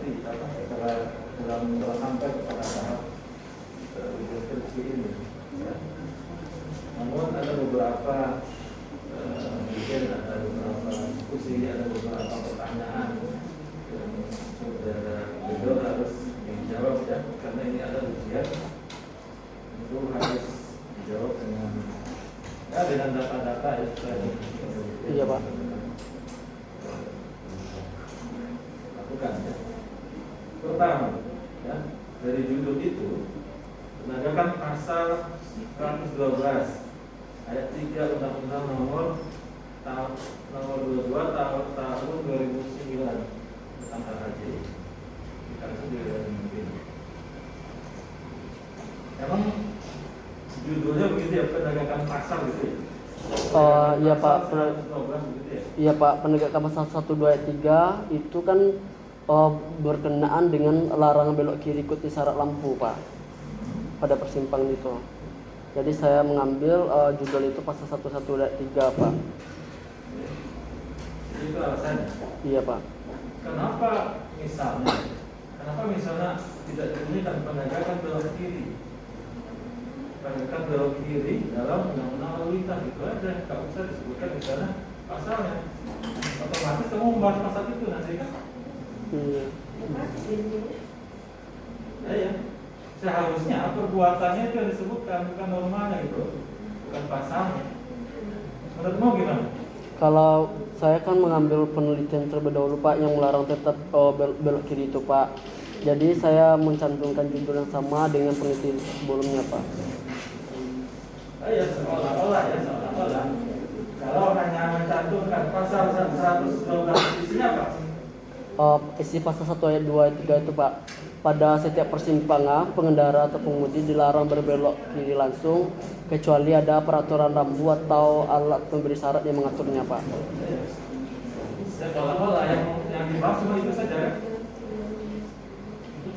mengerti apa setelah dalam sampai kepada tahap deskripsi ini. Ya. Namun ada beberapa mungkin ada beberapa diskusi, ada beberapa pertanyaan yang saudara beliau harus dijawab ya, karena ini ada ujian itu harus dijawab dengan data-data ya. Iya Pak. Lakukan ya. Pertama ya, dari judul itu penegakan pasal 112 ayat 3 Undang-Undang nomor 22 tahun 2009 tentang HJ. Kita juga mungkin. Emang judulnya begitu ya, penegakan pasal gitu ya? Iya Pak. 112 begitu ya? Iya Pak, penegakan pasal 1, 2, ayat 3 itu kan berkenaan dengan larangan belok kiri ikuti syarat lampu Pak pada persimpangan itu. Jadi saya mengambil judul itu pasal 1, 1, ayat 3 Pak. Itu alasannya? Iya Pak. Kenapa misalnya tidak dibunyikan penegakan belok kiri? Penegakan belok kiri dalam undang-undang lalu lintas itu aja, nggak usah disebutkan misalnya pasalnya. Otomatis kamu membahas pasal itu nanti kan? Iya. Ya. Seharusnya perbuatannya itu yang disebutkan, bukan normalnya gitu, bukan pasalnya. Menurutmu gimana? Kalau saya kan mengambil penelitian terlebih dahulu Pak yang melarang tetap belok kiri itu Pak. Jadi saya mencantumkan judul yang sama dengan penelitian sebelumnya Pak. Ya seolah-olah. Kalau hanya mencantumkan pasal 112 isinya apa? Isi pasal 1 ayat 2 ayat 3 itu Pak. Pada setiap persimpangan, pengendara atau pengemudi dilarang berbelok kiri langsung kecuali ada peraturan rambu atau alat pemberi syarat yang mengaturnya Pak. Seolah-olah yang dibahas cuma itu saja kan?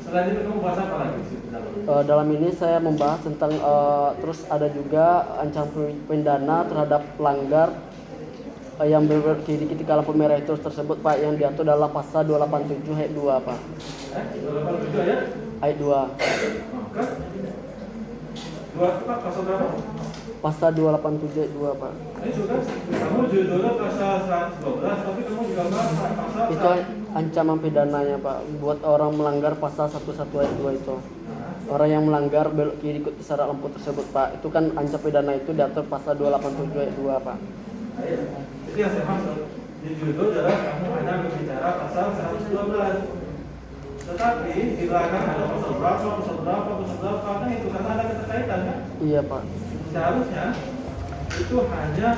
Selain itu kamu bahas apa lagi sih? Dalam ini saya membahas tentang terus ada juga ancaman pidana terhadap pelanggar yang berbelok kiri ketika lampu merah itu tersebut Pak, yang diatur dalam pasal 287 ayat 2 Pak. 287 ya? Ayat 2. Pak, pasal berapa? Pasal 287 ayat 2 Pak. Ini sudah, kamu judulnya pasal 112, tapi kamu juga bahas pasal Itu ancaman pidananya Pak buat orang melanggar pasal 11 ayat 2 itu. Orang yang melanggar belok kiri ikuti syarat lampu tersebut Pak, itu kan ancaman pidana itu diatur pasal 287 ayat 2 Pak. Jadi yang saya maksud di judul adalah kamu hanya berbicara pasal 112, tetapi di belakang ada pasal berapa kan itu karena ada keterkaitan kan? Iya Pak. Seharusnya itu hanya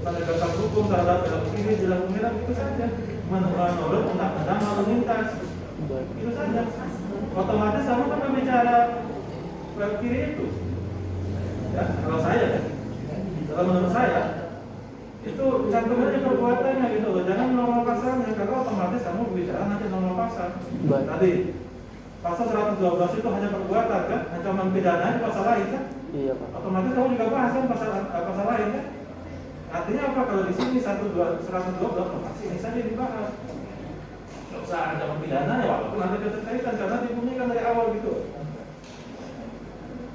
penegakan hukum terhadap belok kiri di lampu merah itu saja, menurut undang-undang lalu lintas. Itu saja. Otomatis kamu kan berbicara belok kiri itu. Ya, kalau menurut saya itu cantumannya perbuatannya gitu loh, jangan normal pasalnya, karena otomatis kamu berbicara nanti normal pasal. Baik. Tadi pasal 112 itu hanya perbuatan kan, ancaman pidana itu pasal lain kan? Iya Pak. Otomatis kamu juga bahas kan pasal lain kan? Artinya apa kalau di sini 112 masih ini saja dibahas. Nggak usah ancaman pidana ya, walaupun nanti keterkaitan karena dibunyikan dari awal gitu.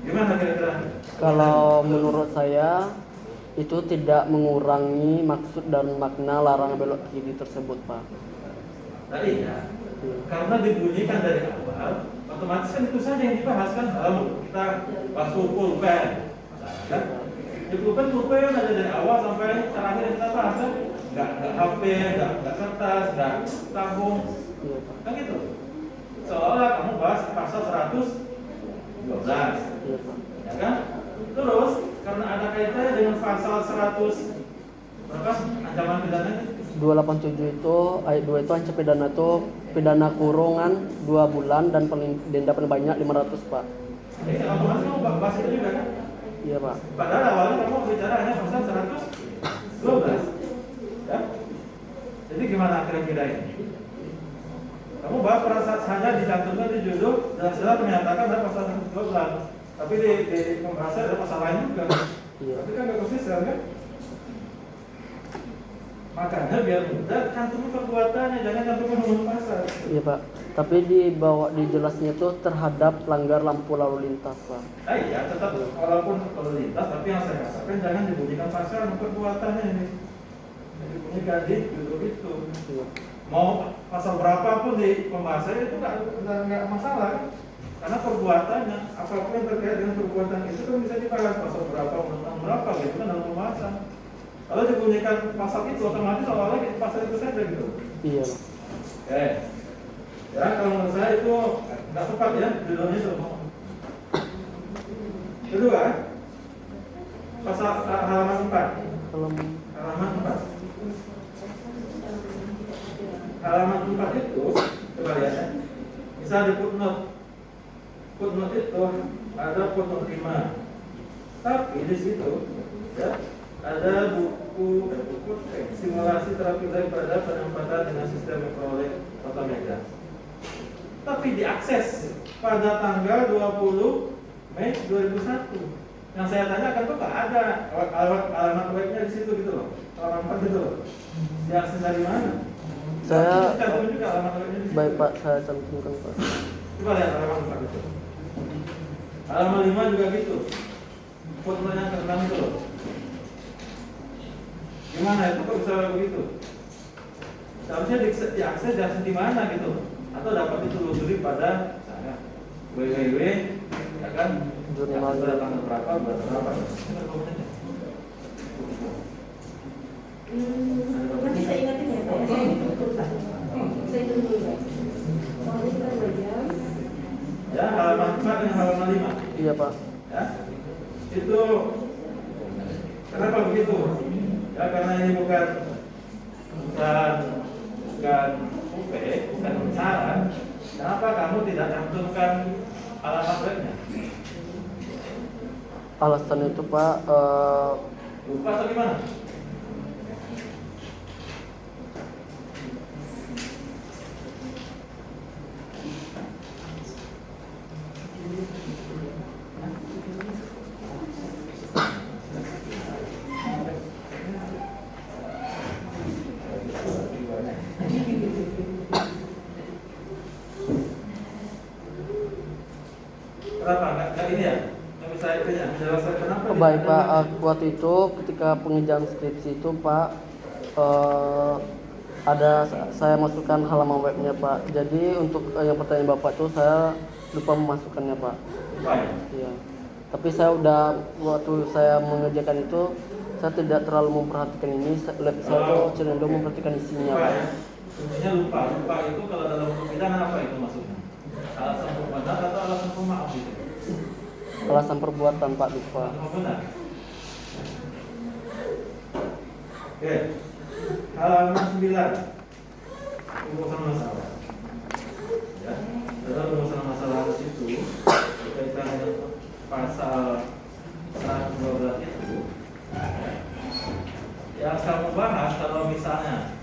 Gimana kira-kira? Kalau menurut saya itu tidak mengurangi maksud dan makna larangan belok kiri tersebut Pak. Tadi ya, karena dibunyikan dari awal, otomatis kan itu saja yang dibahas kan. Lalu kita bahas pulpen, kan? Di pulpen ada dari awal sampai terakhir yang kita bahas kan. Nggak HP, nggak kertas, nggak tabung, kan gitu. Seolah kamu bahas pasal 112, ya kan? Terus karena ada kaitannya dengan pasal 100 berapa ancaman pidananya? 287 itu ayat 2 itu ancaman pidana itu pidana kurungan 2 bulan dan denda paling banyak 500 Pak. Ini otomatis kamu bahas itu juga kan? Iya Pak. Padahal awalnya kamu bicara hanya pasal 112, ya? Jadi gimana kira-kira ini? Kamu bahas perasaan hanya dicantumkan di judul jelas-jelas menyatakan ada pasal 112. Tapi di pembahasan ada pasal lain juga. Iya. Tapi kan nggak konsisten kan? Makanya biar mudah cantumin perbuatannya, jangan cantumin nomor pasal. Iya Pak. Tapi di jelasnya itu terhadap pelanggar lampu lalu lintas Pak. Iya, tetap walaupun lalu lintas, tapi yang saya katakan jangan dibunyikan pasal perbuatannya ini. Dibunyikan di itu. Iya. Mau pasal berapapun di pembahasannya itu nggak masalah. Karena perbuatannya, apapun yang terkait dengan perbuatan itu kan bisa dibahas pasal berapa, undang berapa gitu kan dalam pembahasan. Kalau dibunyikan pasal itu otomatis seolah-olah pasal itu saja gitu. Iya. Oke. Ya kalau menurut saya itu nggak tepat ya judulnya itu. Kedua, pasal halaman 4. Kalau Halaman 4. Halaman 4 itu coba lihat ya. Bisa di footnote. Footnote itu ada footnote 5. Tapi di situ ya ada buku simulasi terapi daripada penempatan dengan sistem mikrolet otomatis. Tapi diakses pada tanggal 20 Mei 2001. Yang saya tanyakan tuh nggak ada alamat webnya di situ gitu loh. Alamat 4 gitu loh. Diakses dari mana? saya Cantumin juga alamat webnya di situ. baik Pak, saya cantumkan Pak. Coba lihat halaman 4 itu. Halaman 5 juga gitu. Fotonya yang ke-6 itu loh. Gimana itu kok bisa begitu? Seharusnya diakses di mana gitu, atau dapat ditelusuri pada misalnya www ya kan Jurnal pada tanggal berapa bulan berapa. Nanti saya ingatin ya Pak, saya itu saya dulu Pak. Soalnya kita belajar. Ya halaman 4 dan halaman 5. Iya Pak. Ya itu kenapa begitu? Ya karena ini bukan UP, bukan syarat. Kenapa kamu tidak cantumkan alamat webnya? Alasan itu Pak, Lupa atau gimana? Kenapa? Nggak ini ya? Nggak bisa itu ya? Menjelaskan kenapa? baik Pak, waktu itu ketika pengerjaan skripsi itu Pak, ada saya masukkan halaman webnya Pak. Jadi untuk yang pertanyaan Bapak itu saya lupa memasukkannya Pak. Lupa ya? Iya. Tapi saya udah waktu saya mengerjakan itu saya tidak terlalu memperhatikan ini. Saya tuh cenderung memperhatikan isinya Lupa Pak. ya? Sebenarnya lupa. Lupa itu kalau dalam hukum pidana apa itu maksudnya? Alasan pembenar atau alasan pemaaf itu? Alasan perbuatan Pak, lupa. Alasan pembenar. Oke. Halaman 9. Rumusan masalah. Ya. Dalam rumusan masalah itu berkaitan dengan pasal 112 itu yang kamu bahas kalau misalnya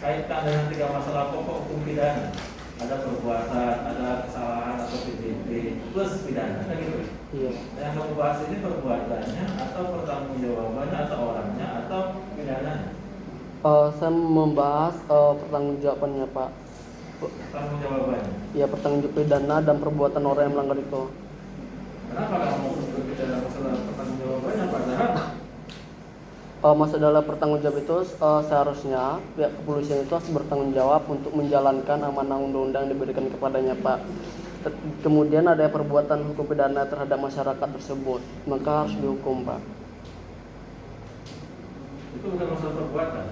kaitkan dengan 3 masalah pokok hukum pidana, ada perbuatan, ada kesalahan atau PDP plus pidana kan gitu. Iya. Yang kamu bahas ini perbuatannya atau pertanggungjawabannya atau orangnya atau pidananya? Saya membahas pertanggungjawabannya Pak. Pertanggungjawabannya. Ya, pertanggungjawab pidana dan perbuatan orang yang melanggar itu. Kenapa kamu berbicara masalah pertanggungjawabannya padahal Masalah pertanggungjawab itu seharusnya pihak kepolisian itu harus bertanggung jawab untuk menjalankan amanah undang-undang yang diberikan kepadanya Pak. Kemudian ada perbuatan hukum pidana terhadap masyarakat tersebut, maka harus dihukum Pak. itu bukan masalah perbuatan.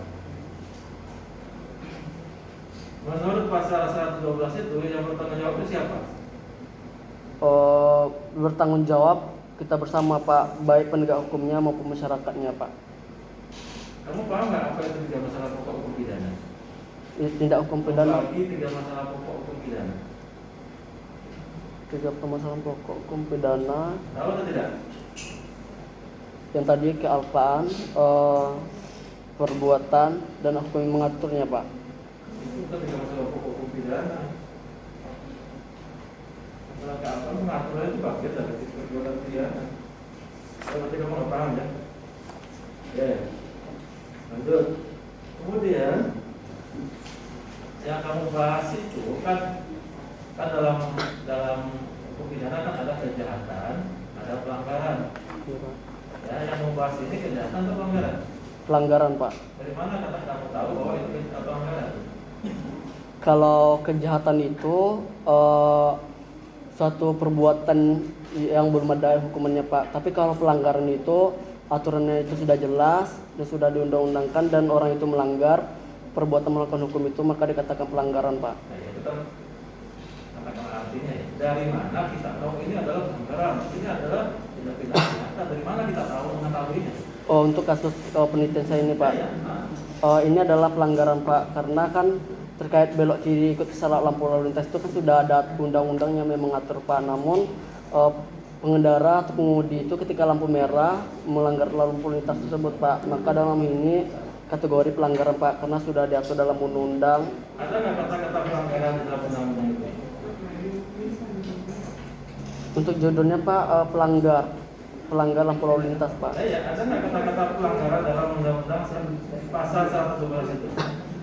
Menurut pasal 112 itu yang bertanggung jawab itu siapa? Bertanggung jawab kita bersama Pak, baik penegak hukumnya maupun masyarakatnya Pak. Kamu paham nggak apa itu 3 masalah pokok hukum pidana? Tindak hukum pidana. Bagi 3 masalah pokok hukum pidana. 3 permasalahan pokok hukum pidana. Tahu atau tidak? Yang tadi kealpaan, perbuatan dan hukum yang mengaturnya Pak. Itu bukan 3 masalah pokok hukum pidana. Masalah kealpaan mengaturnya itu bagian dari perbuatan pidana. Berarti kamu nggak paham ya? Oke. Lanjut. Kemudian dalam dalam hukum pidana kan ada kejahatan, ada pelanggaran. Iya, Pak. Ya, yang membahas ini kejahatan atau pelanggaran? Pelanggaran, Pak. Dari mana kamu tahu bahwa itu pelanggaran? Kalau kejahatan itu suatu perbuatan yang belum ada hukumannya, Pak. Tapi kalau pelanggaran itu aturannya itu sudah jelas dan sudah diundang-undangkan dan orang itu melanggar perbuatan melakukan hukum itu, maka dikatakan pelanggaran, Pak. Nah, itu kan katakanlah artinya ya. Dari mana kita tahu ini adalah pelanggaran? Ini adalah tindak pidana. Dari mana kita tahu mengetahuinya? Oh, untuk kasus penelitian saya ini, Pak. Ya, nah. Ini adalah pelanggaran, Pak, karena kan terkait belok kiri ikut salah lampu lalu lintas itu kan sudah ada undang-undang yang memang mengatur, Pak. Namun pengendara atau pengemudi itu ketika lampu merah melanggar lampu lintas tersebut, Pak, maka dalam ini kategori pelanggaran, Pak, karena sudah diatur dalam undang-undang. Ada nggak kata-kata pelanggaran di dalam undang-undang itu? Untuk judulnya, Pak, pelanggar lampu lalu lintas, Pak. Ya, ada nggak kata-kata pelanggaran dalam undang-undang pasal 112 itu?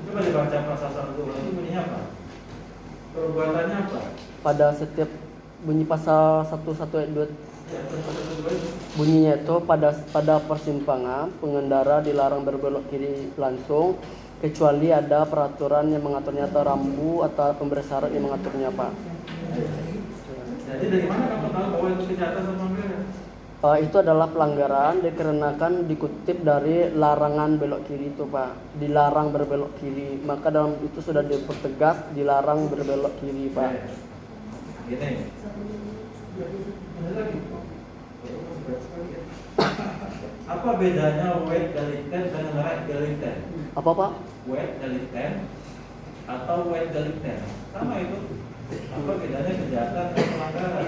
Coba dibaca pasal 112 itu bunyinya apa? Perbuatannya apa? Pada setiap bunyi pasal 11 ayat 2 Ya, pasal 112 itu. bunyinya itu pada persimpangan pengendara dilarang berbelok kiri langsung kecuali ada peraturan yang mengaturnya atau rambu atau pemberi syarat yang mengaturnya, Pak. Jadi dari mana kamu tahu bahwa itu kejahatan atau pelanggaran? Itu adalah pelanggaran dikarenakan dikutip dari larangan belok kiri itu, Pak. Dilarang berbelok kiri, maka dalam itu sudah dipertegas dilarang berbelok kiri, Pak. Gini. Ada lagi. Apa bedanya wet delikten dengan right delikten? Apa, Pak? Wet delikten atau wet delikten? Sama itu. Apa bedanya kejahatan dan pelanggaran?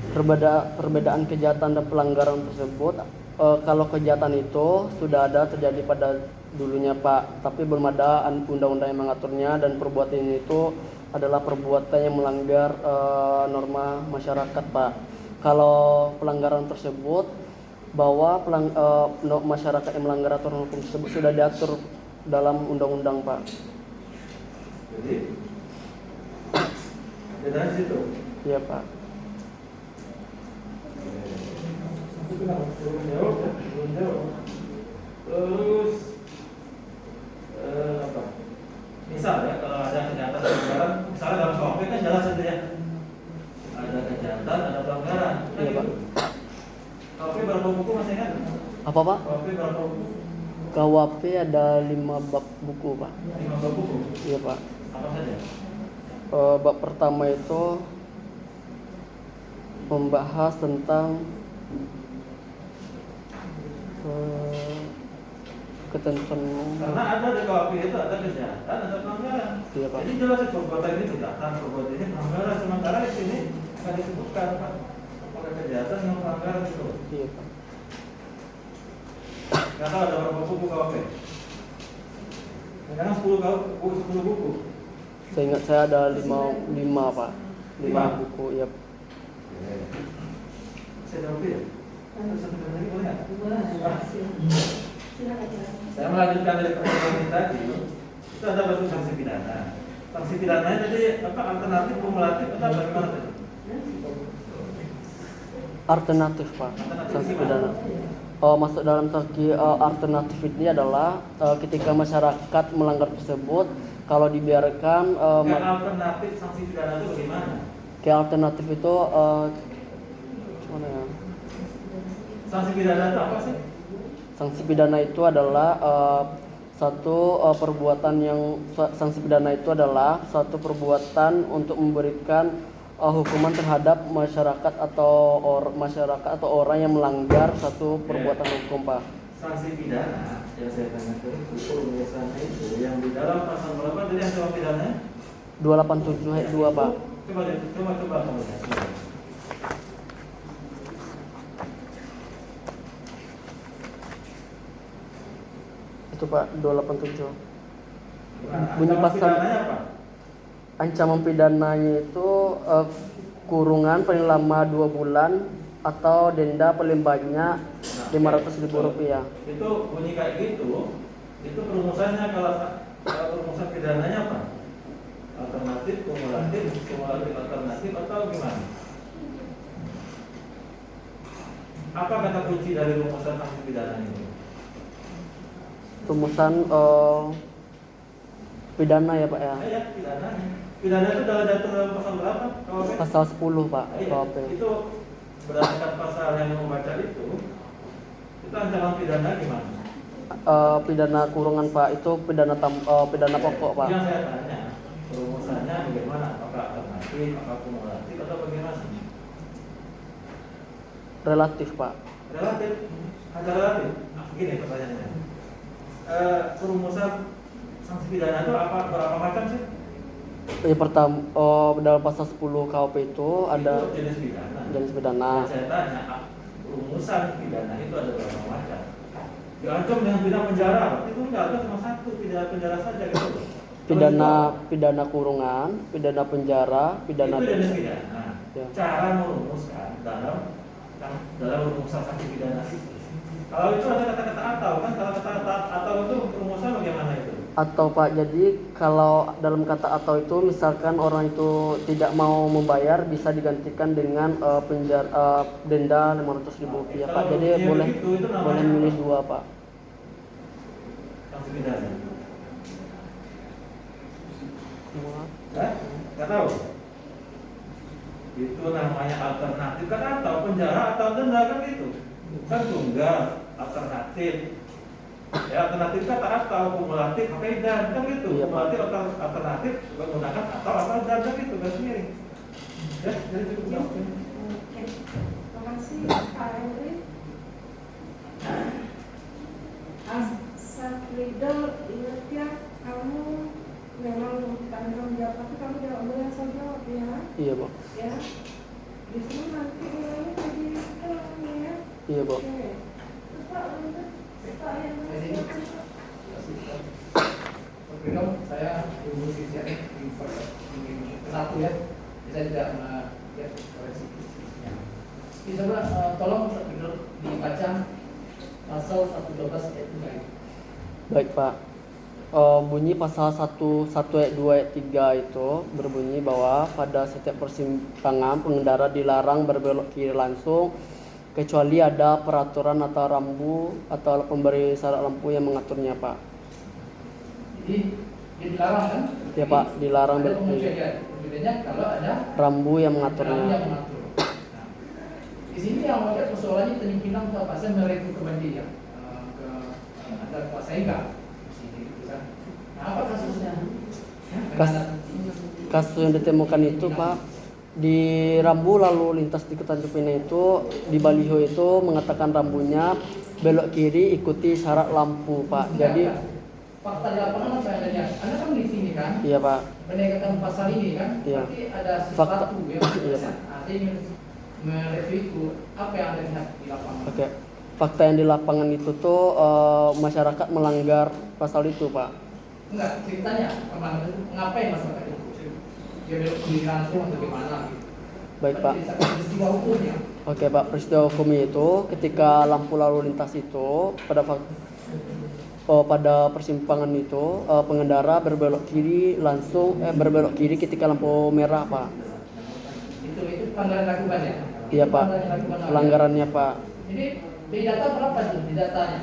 Perbedaan kejahatan dan pelanggaran tersebut, kalau kejahatan itu sudah ada terjadi pada dulunya, Pak, tapi belum ada undang-undang yang mengaturnya, dan perbuatan ini itu adalah perbuatan yang melanggar norma masyarakat, Pak. Kalau pelanggaran tersebut bahwa masyarakat yang melanggar aturan hukum tersebut sudah diatur dalam undang-undang, Pak. Jadi bedanya situ. Iya, Pak. Belum jawab. Terus apa? Misal ya, kalau ada kejahatan dan pelanggaran, misalnya dalam KUHP kan jelas itu ya. Ada kejahatan, ada pelanggaran. Kan Iya, Pak. gitu. KUHP berapa buku masih ingat? Apa, Pak? KUHP berapa buku? KUHP ada 5 bab buku, Pak. 5 buku. Iya, Pak. Apa saja? Bab pertama itu membahas tentang ketentuan. Karena ada di KUHP itu ada kejahatan, ada pelanggaran. Iya, Pak. Jadi jelas perbuatan ini kejahatan, perbuatan ini pelanggaran. Sementara di sini akan disebutkan Pak, apakah kejahatan yang pelanggaran itu. Iya, Pak. Nggak tahu ada berapa buku KUHP? Kadang 10 buku. Saya ingat saya ada 5 Pak. 5 buku, ya. Saya jawab ya. Satu lagi boleh nggak? Silakan. Saya melanjutkan dari pertanyaan ini tadi. Itu ada bentuk sanksi pidana. Sanksi pidananya jadi apa? Alternatif, kumulatif atau bagaimana tadi? Alternatif, Pak. Sanksi pidana. Masuk dalam sanksi alternatif ini adalah ketika masyarakat melanggar tersebut, kalau dibiarkan Alternatif sanksi pidana itu bagaimana? alternatif itu gimana ya? Sanksi pidana itu apa sih? Sanksi pidana itu adalah sanksi pidana itu adalah suatu perbuatan untuk memberikan hukuman terhadap masyarakat atau orang yang melanggar satu perbuatan hukum, Pak. Sanksi pidana yang saya tanyakan itu rumusannya itu yang di dalam pasal berapa dari ancaman pidana? 287 ayat 2, Pak. Coba kamu lihat. Itu, Pak, 287. Bunyi Ancaman pasal pidananya apa? ancaman pidananya itu kurungan paling lama 2 bulan atau denda paling banyak 500.000 rupiah. Itu bunyi kayak gitu. Itu perumusannya kalau perumusan pidananya apa? alternatif, kumulatif, kumulatif alternatif atau gimana? Apa kata kunci dari rumusan sanksi pidana ini? Rumusan pidana ya Pak ya. Ya, pidana. Pidana itu dalam pasal berapa? KUHP? Pasal 10 Pak Iya, KUHP. itu berdasarkan pasal yang membaca itu ancaman pidana gimana? Pidana kurungan Pak, itu pidana pokok Pak. Yang saya tanya, rumusannya bagaimana? Apakah alternatif, apakah kumulatif atau bagaimana? Relatif Pak. Relatif, ada relatif. Nah, begini pertanyaannya. Rumusan sanksi pidana itu berapa macam sih? Yang pertama dalam pasal 10 KUHP itu ada Itu jenis pidana. jenis pidana. Dan saya tanya, rumusan pidana itu ada berapa macam? Diancam dengan pidana penjara, itu nggak ada cuma satu, pidana penjara saja gitu. Pidana kurungan, pidana penjara, pidana itu jenis pidana. Ya. Cara merumuskan dalam rumusan sanksi pidana itu. Kalau itu ada kata-kata atau kan, kalau kata-kata atau itu rumusan bagaimana itu? atau Pak. Jadi kalau dalam kata atau itu misalkan orang itu tidak mau membayar bisa digantikan dengan denda 500.000 rupiah Pak. Jadi boleh milih dua Pak. Sanksi pidana. Nggak tahu. Itu namanya alternatif kan, atau penjara atau denda kan gitu. Kan tunggal, alternatif. Ya, alternatif kata atau kumulatif pakai dan kan gitu. Iya, Kumulatif atau alternatif menggunakan atau dan kan gitu, garis miring. Ya, jadi cukup. Oke. Terima kasih Pak Henry. Asatridel, ingat ya, kamu memang tanggung jawab, tapi kamu tidak boleh asal jawab ya. Iya Bu. Ya. Di sini nanti nilainya jadi hilang ya. Iya Bu. Oke. Pak, Pak yang Oke dong, saya Ibu Sisya satu ya, saya tidak melihat koreksi fisiknya. Bisa tolong dibaca pasal 112 ayat 3. Baik Pak. Bunyi pasal 1 ayat 2 ayat 3 itu berbunyi bahwa pada setiap persimpangan pengendara dilarang berbelok kiri langsung kecuali ada peraturan atau rambu atau pemberi syarat lampu yang mengaturnya Pak. Jadi dia dilarang kan? Ya Pak, dilarang Ada belok kiri. pengecualiannya kalau ada Rambu yang rambu mengaturnya. yang mengatur. Nah, di sini yang melihat persoalannya Tanjung Pinang ke apa? Saya merekrut ke Bandi ya, ada Pak Saiga di sini, gitu kan? Nah, apa kasusnya? Kasus yang ditemukan itu Pak, di rambu lalu lintas di Tanjung Pinang itu di baliho itu mengatakan rambunya belok kiri ikuti syarat lampu Pak. Jadi fakta di lapangan apa yang Anda lihat? Anda kan di sini kan? iya Pak. Penegakan pasal ini kan? Iya. Berarti ada Fakta. sesuatu yang Iya, Pak. Ada yang mereview itu apa yang Anda lihat di lapangan? Oke. Fakta yang di lapangan itu tuh masyarakat melanggar pasal itu Pak. Enggak, ceritanya kemana? Ngapain masyarakat itu? Dia belok kiri langsung atau gimana? Gitu. Baik Pak. Peristiwa hukumnya. Oke Pak, peristiwa hukumnya itu ketika lampu lalu lintas itu pada persimpangan itu pengendara berbelok kiri berbelok kiri ketika lampu merah Pak. Itu pelanggaran lakukan ya? Iya Pak. Pelanggarannya Pak. Jadi di data berapa itu di datanya?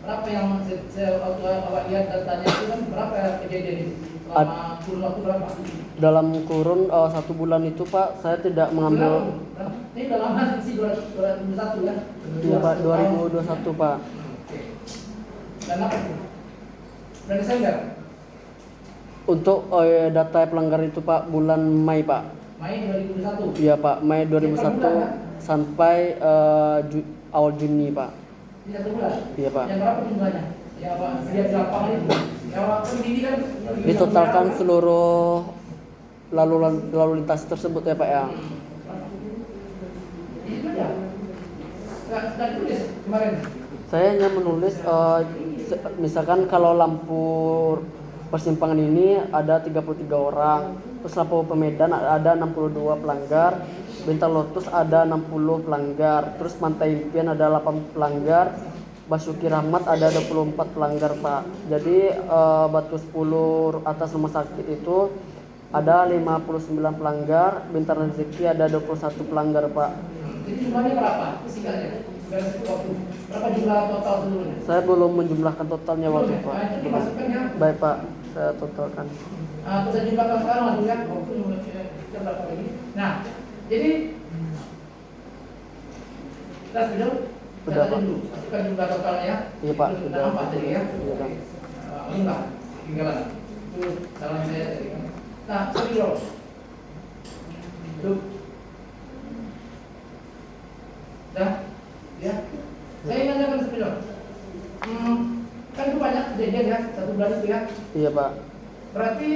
Berapa yang saya waktu awak lihat datanya itu kan berapa kejadian itu? Selama kurun waktu berapa? Dalam kurun 1 bulan itu Pak, saya tidak mengambil. Ini dalam hal sih 2021 ya? Iya Pak, 2021 Pak. Oke. Dan apa itu? Dan Desember? Untuk data pelanggar itu Pak bulan Mei Pak. Mei 2021? Iya Pak, Mei 2001 Ini 1 bulan, kan? sampai awal Juni Pak. Ini 1 bulan? Iya Pak. Yang berapa jumlahnya? Yang apa? Dia di lapangan itu? Yang apa? Ini kan? Ditotalkan seluruh lalu lintas tersebut ya Pak ya. Itu ya? Nggak tulis kemarin? Saya hanya menulis misalkan kalau lampu persimpangan ini ada 33 orang, terus lampu pemedan ada 62 pelanggar, Bintang Lotus ada 60 pelanggar, terus Pantai Impian ada 8 pelanggar, Basuki Rahmat ada 24 pelanggar Pak. Jadi Batu 10 atas rumah sakit itu ada 59 pelanggar, Bintang Rezeki ada 21 pelanggar Pak. Jadi jumlahnya berapa? Singkatnya. Berapa jumlah total seluruhnya? Saya belum menjumlahkan totalnya waktu Pak. Nah, itu dimasukkan ya. Baik Pak, saya totalkan. Terus saya jumlahkan sekarang lah ya. Waktu kita berapa lagi? Nah, jadi kita sudah Sudah, Pak. dulu. Masukkan jumlah totalnya ya. Iya Pak, Itu sudah. nampak tadi ya. Iya, Bang. Enggak, tinggalan. Itu saran saya tadi. Nah, Spidol. Tuh. Dah, ya. Saya nanyakan Spidol. Kan itu banyak kejadian ya, 1 bulan itu ya. Iya Pak. Berarti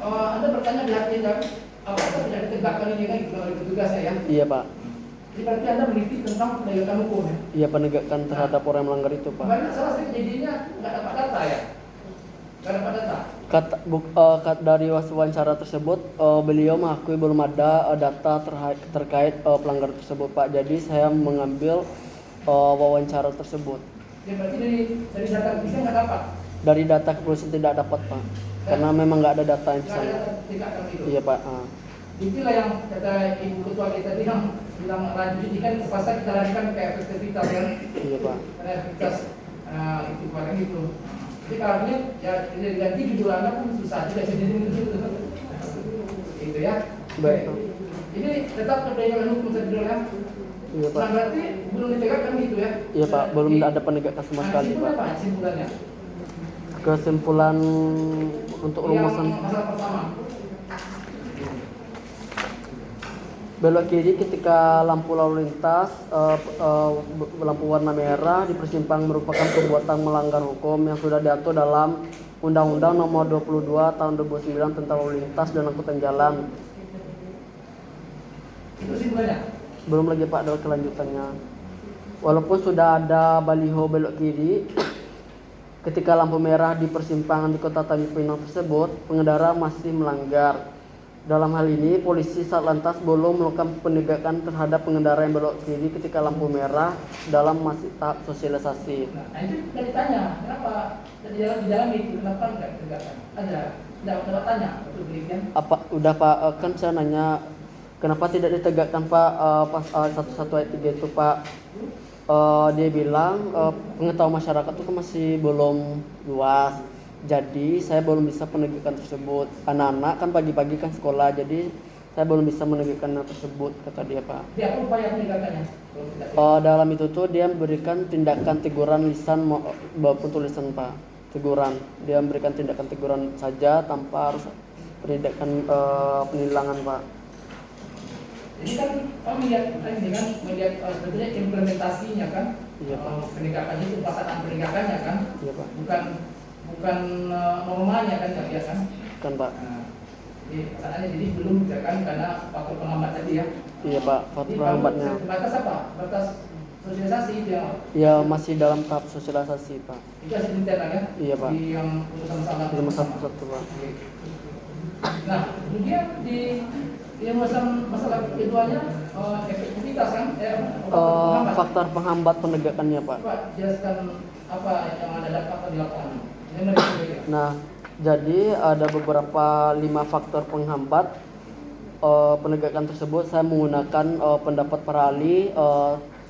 Anda bertanya di hati kan, apakah tidak ditegakkan ini kan oleh petugas ya? Iya Pak. Jadi berarti Anda meneliti tentang penegakan hukum ya? Iya, penegakan terhadap orang yang melanggar itu Pak. Banyak salah satu kejadiannya nggak dapat data ya? Nggak dapat data. Dari wawancara tersebut beliau mengakui belum ada data terkait pelanggar tersebut Pak. Jadi saya mengambil wawancara tersebut. Ya berarti dari data kepolisian nggak dapat? Dari data kepolisian tidak dapat Pak. Karena memang nggak ada data yang Nggak bisa. ada data tegakkan itu. Iya Pak. Itulah yang kata Ibu Ketua kita bilang lanjut ini kan terpaksa kita larikan ke efektivitas ya. Iya Pak. Karena efektivitas itu barang itu. Jadi kalau ini ya diganti judul Anda pun susah juga jadi itu ya. Baik. Ini tetap penegakan hukum Spidol ya. Iya Pak. Nah berarti belum ditegakkan gitu ya? Iya Pak, belum ada penegakan sama sekali Pak. Apa kesimpulannya? Kesimpulan untuk rumusan Yang masalah pertama. belok kiri ketika lampu lalu lintas lampu warna merah di persimpangan merupakan perbuatan melanggar hukum yang sudah diatur dalam Undang-Undang Nomor 22 Tahun 2009 tentang lalu lintas dan angkutan jalan. Itu kesimpulannya. Belum lagi Pak ada kelanjutannya. Walaupun sudah ada baliho belok kiri ketika lampu merah di persimpangan di Kota Tanjung Pinang tersebut, pengendara masih melanggar. Dalam hal ini, polisi Satlantas belum melakukan penegakan terhadap pengendara yang belok kiri ketika lampu merah dalam masih tahap sosialisasi. Nah itu sudah ditanya, kenapa di dalam itu kenapa nggak ditegakkan? Ada, sudah tanya waktu demikian. Apa udah Pak, kan saya nanya kenapa tidak ditegakkan Pak pas 11 ayat 3 itu Pak. Dia bilang pengetahuan masyarakat itu kan masih belum luas. Jadi saya belum bisa penegakkan tersebut. Anak-anak kan pagi-pagi kan sekolah, jadi saya belum bisa menegakkan tersebut, kata dia Pak. Dia apa upaya penegakannya? Dalam itu tuh dia memberikan tindakan teguran lisan maupun tulisan Pak. Teguran. Dia memberikan tindakan teguran saja tanpa harus penindakan penilangan Pak. Jadi kan kami melihat sebetulnya implementasinya kan, Iya Pak. penegakannya itu pelaksanaan penegakannya kan, Iya Pak. bukan normalnya kan nggak biasa. Kan Pak. Nah, jadi pelaksanaannya jadi belum kan karena faktor penghambat tadi ya. Iya Pak. Faktor Jadi penghambatnya. batas apa? Batas sosialisasi itu ya. Ya masih dalam tahap sosialisasi Pak. Itu hasil internal ya. Iya Pak. Di yang putusan masalah. Di satu Pak. Nah, kemudian di yang masalah keduanya efektivitas kan? Faktor penghambat penegakannya Pak. Pak, jelaskan apa yang Anda dapat di lapangan. Ini menarik. Nah, jadi ada beberapa 5 faktor penghambat penegakan tersebut. Saya menggunakan pendapat para ahli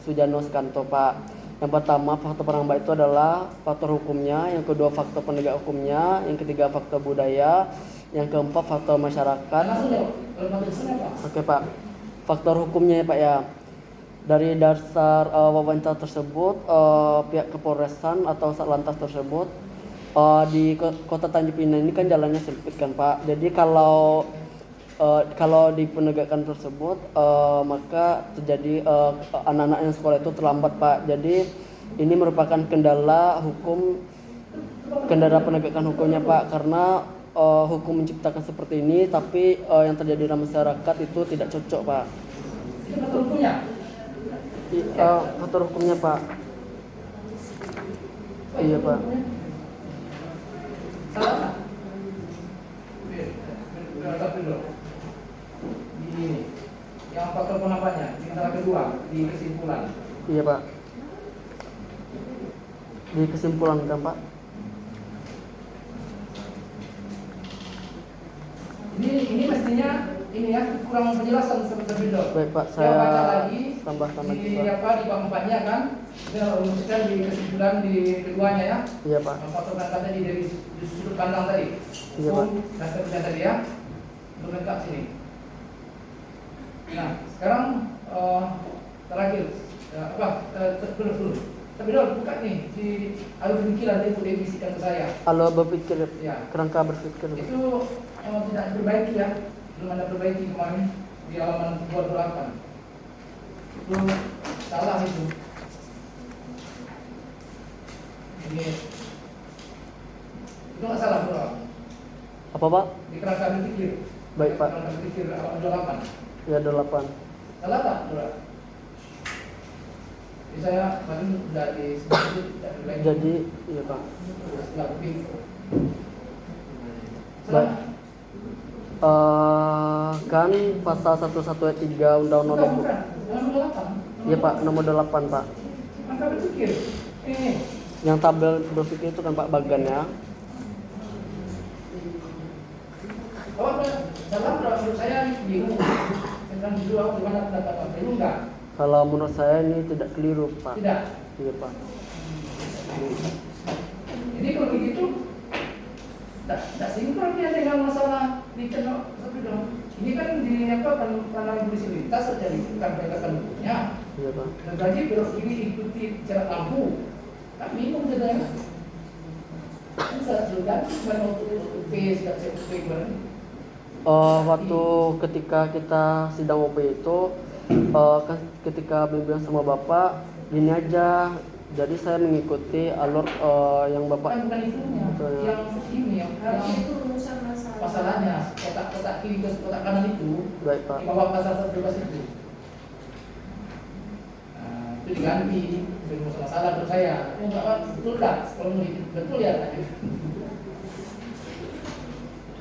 Sujarno Skanto Pak. Yang pertama faktor penghambat itu adalah faktor hukumnya, yang kedua faktor penegak hukumnya, yang ketiga faktor budaya, yang keempat faktor masyarakat. Langsung ya, kalau bagusnya apa? Oke Pak, faktor hukumnya ya Pak ya. Dari dasar wawancara tersebut, pihak Kepolresan atau Satlantas tersebut di Kota Tanjung Pinang ini kan jalannya sempit kan Pak. Jadi kalau di penegakan tersebut maka terjadi anak-anak yang sekolah itu terlambat Pak. Jadi ini merupakan kendala penegakan hukumnya Pak, karena hukum menciptakan seperti ini tapi yang terjadi dalam masyarakat itu tidak cocok Pak. Itu faktor hukumnya. Faktor hukumnya Pak. Iya Pak. Salah tak? Berapa dulu? Ini yang faktor penghambatnya, yang kedua di kesimpulan. Iya Pak. Di kesimpulan kan Pak. Ini mestinya ini ya kurang penjelasan seperti itu. Baik Pak, Saya baca saya lagi tambahkan lagi di Pak. apa di bab 4-nya kan. Kita rumuskan di kesimpulan di keduanya ya. Iya Pak. Patokan tadi dari sudut pandang tadi. Iya, Pak. Dan kemudian tadi ya. Untuk lengkap sini. Nah, sekarang terakhir dulu. Tapi dulu buka nih di alur pemikiran dia boleh bisikan ke saya. Kalau berpikir, Ya. kerangka berpikir. Pak. Itu tidak diperbaiki ya. Belum ada perbaiki kemarin di halaman 28. Itu salah itu. Ini itu nggak salah bro. Apa Pak? Di kerangka berpikir. Baik, Pak. Kerangka berpikir halaman 28. Ya 8. Salah tak bro? Jadi saya kemarin sudah tidak diperbaiki. Jadi, iya Pak. Setelah berpikir. Baik. Kan pasal 101 ayat 3 Undang-Undang Bukan, Nomor. bukan. Halaman 28. Iya Pak, nomor 8 Pak. Kerangka berpikir. Yang tabel berpikir itu kan Pak bagannya. Oh, salah menurut saya bingung. Tentang dua gimana pendapat Pak? Bingung enggak? Kalau menurut saya ini tidak keliru Pak. Tidak. Iya Pak. Ini kalau begitu, tidak sinkron dia dengan masalah dikenal tapi dong. Ini kan di apa pandangan polisi lintas saja bukan penegakan hukumnya. Iya Pak. Dan tadi belok kiri ikuti jarak lampu. Kan bingung jadinya. Kan sudah cuma untuk P segala sesuatu gimana? Waktu ketika kita sidang OP itu, kan ketika bilang sama Bapak, gini aja. Jadi saya mengikuti alur yang Bapak. Bukan itunya, Betul, ya. yang ini yang Harusnya itu rumusan masalah. masalahnya kotak-kotak kiri ke kotak kanan itu Baik Pak. di bawah pasal 112 itu. Nah, itu diganti jadi masalah menurut saya. Enggak Pak, betul tak? Kalau betul ya Pak.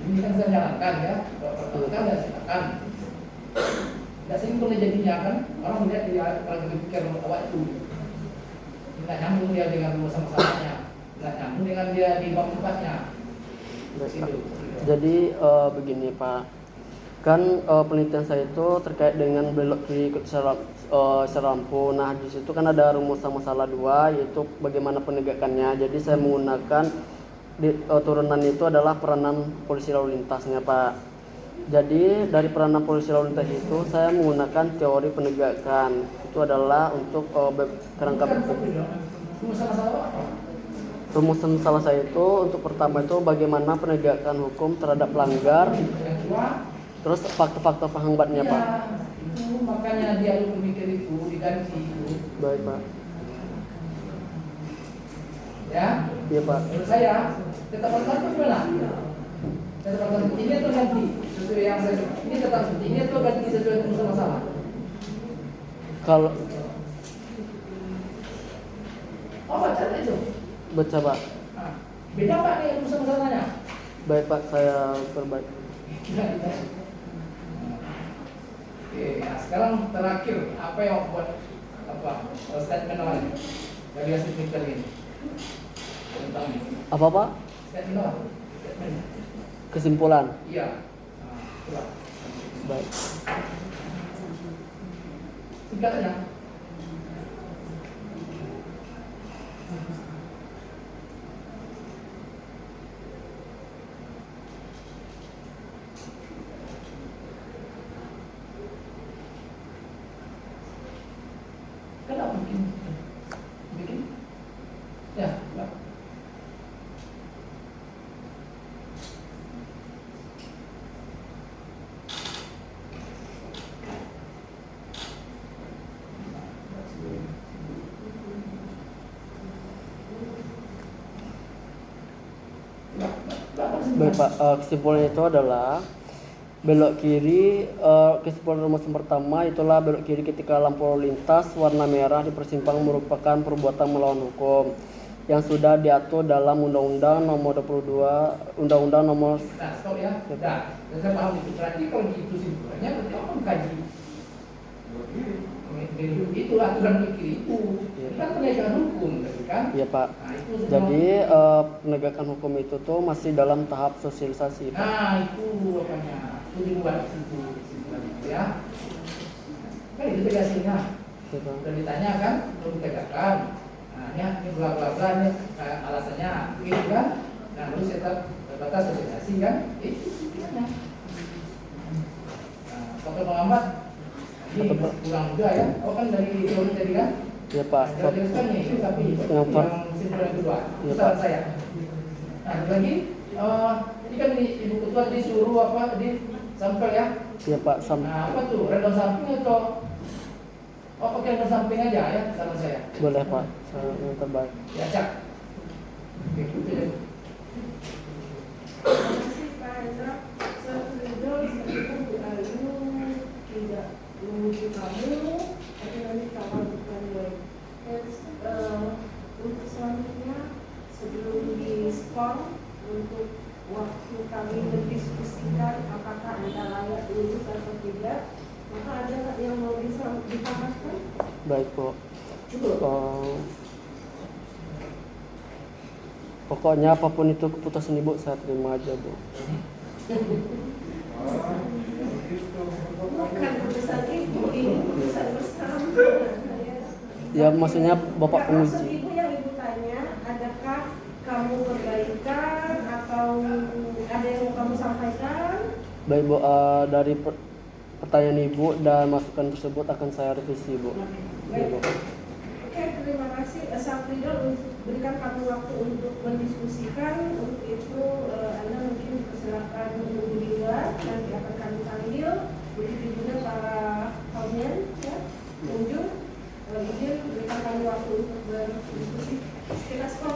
Ini kan saya menyarankan ya, kalau pertanyaan ya silakan. Tidak simpel jadinya kan, orang melihat dia kalau berpikir awak itu tidak nyambung dia dengan masalahnya, tidak nyambung dengan dia di bab 4-nya. Baik, Pak. Situ. Jadi begini Pak, kan penelitian saya itu terkait dengan belok kiri ke secara lampu. Nah di situ kan ada rumusan masalah 2 yaitu bagaimana penegakannya. Jadi saya menggunakan turunan itu adalah peranan polisi lalu lintasnya Pak. Jadi dari peranan polisi lalu lintas itu saya menggunakan teori penegakan. Itu adalah untuk kerangka berpikir. Masalah apa? Rumusan salah saya itu untuk pertama itu bagaimana penegakan hukum terhadap pelanggar, Yang kedua, terus faktor-faktor penghambatnya Pak. ya, itu makanya dia lu pemikir itu diganti itu. Baik Pak. Ya, Iya Pak. menurut saya tetap bertahan gimana? Tetap bertahan ini atau ganti sesuai yang saya ini tetap ini atau ganti sesuai dengan masalah. Kalau Oh baca itu. baca Pak. Nah, beda Pak nih urusan masalahnya. Baik Pak, saya perbaiki. Tidak, tidak. Oke, nah sekarang terakhir apa yang buat apa statement awal dari hasil pemikiran ini tentang ini. Apa Pak? Statement apa? Statement. Kesimpulan. Iya. Nah, coba. Baik. Singkat aja. Kenapa bikin? Ya, Pak. Baik Pak, kesimpulannya itu adalah belok kiri, kesimpulan rumus yang pertama itulah belok kiri ketika lampu lalu lintas warna merah di persimpangan merupakan perbuatan melawan hukum yang sudah diatur dalam Undang-Undang Nomor 22, Undang-Undang Nomor. Nah, stop ya. Nah, saya paham itu. Berarti kalau gitu simpulannya berarti orang mengkaji. Jadi itu aturan pikir itu. Ini kan penegakan hukum, kan? Iya Pak. Nah, itu Jadi penegakan hukum itu tuh masih dalam tahap sosialisasi Pak. nah itu makanya itu dibuat situ ya. Kan itu tegasnya. Gitu. Dan ditanya kan, belum ditegakkan. Nah, ini bla bla bla ini alasannya gitu kan. Nah, lalu saya batas sosialisasi kan? Itu gimana? Nah, foto pengambat ini masih kurang juga ya. Oh kan dari teori tadi kan? Iya Pak. Nah, jelaskan nih itu tapi yang kesimpulan kedua. Iya, Saran Pak. saya. Nah, ada lagi ini kan ibu ketua disuruh apa di sampel ya? Iya Pak. Nah, apa tuh? Random sampling atau pakai random sampling aja ya saran saya. Boleh Pak. Yang terbaik. Ya, Cak. Oke, gitu ya. Terima kasih Pak Hendra. Setuju meskipun Bu Ayu tidak memuji kamu, tapi nanti kamu bukan baik. Untuk selanjutnya sebelum di-skor untuk waktu kami mendiskusikan apakah Anda layak lulus atau tidak, maka ada nggak yang mau ditambahkan? Baik Bu. Cukup. Pokoknya apapun itu keputusan Ibu saya terima aja Bu. Bukan putusan ibu, ini putusan bersama. Ya maksudnya Bapak Nggak, maksud penguji. ibu yang ibu tanya, adakah kamu perbaikan atau ada yang mau kamu sampaikan? Baik Bu, dari pertanyaan Ibu dan masukan tersebut akan saya revisi Bu. Iya, Bu. Oke, terima kasih. Safridol berikan kamu waktu untuk mendiskusikan. Untuk itu Anda mungkin persilakan menunggu di luar, nanti akan kami panggil. Begitu juga para kaumen, ya, pengunjung. Izin berikan kami waktu untuk berdiskusi. Kita skor